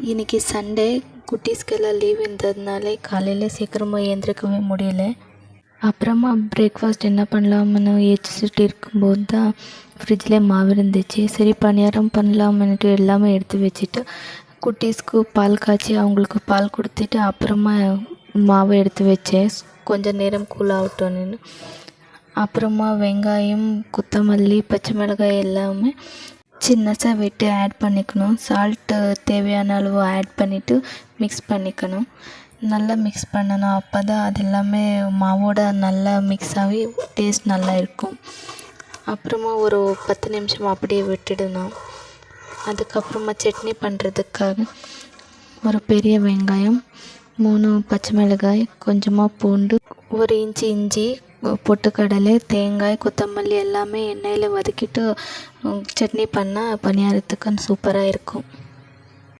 இன்றைக்கி Sunday, குட்டீஸ்க்கெல்லாம் leave இருந்ததுனால காலையில் சீக்கிரமாக எழுந்திரிக்கவே முடியல. அப்புறமா பிரேக்ஃபாஸ்ட் என்ன பண்ணலாம்னு யோசிச்சுட்டு இருக்கும்போது தான் ஃப்ரிட்ஜில் மாவு இருந்துச்சு. சரி பணியாரம் பண்ணலாம்னுட்டு எல்லாமே எடுத்து வச்சுட்டு குட்டீஸ்க்கு பால் காய்ச்சி அவங்களுக்கு பால் கொடுத்துட்டு அப்புறமா மாவை எடுத்து வச்சேன், கொஞ்சம் நேரம் கூல் ஆகட்டும்னு. அப்புறமா வெங்காயம், கொத்தமல்லி, பச்சை மிளகாய் எல்லாமே சின்னதாக வெட்டி ஆட் பண்ணிக்கணும். சால்ட்டு தேவையான அளவு ஆட் பண்ணிவிட்டு மிக்ஸ் பண்ணிக்கணும். நல்லா மிக்ஸ் பண்ணணும். அப்போ தான் அது எல்லாமே மாவோட நல்லா மிக்ஸ் ஆகி டேஸ்ட் நல்லா இருக்கும். அப்புறமா ஒரு 10 நிமிஷம் அப்படியே விட்டுடணும். அதுக்கப்புறமா சட்னி பண்ணுறதுக்காக ஒரு பெரிய வெங்காயம், 3 பச்சை மிளகாய், கொஞ்சமாக பூண்டு, 1 இன்ச்சு இஞ்சி, பொட்டுக்கடலை, தேங்காய், கொத்தமல்லி எல்லாமே எண்ணெயில் வதக்கிட்டு சட்னி பண்ணால் பணியாரத்துக்கு சூப்பராக இருக்கும்.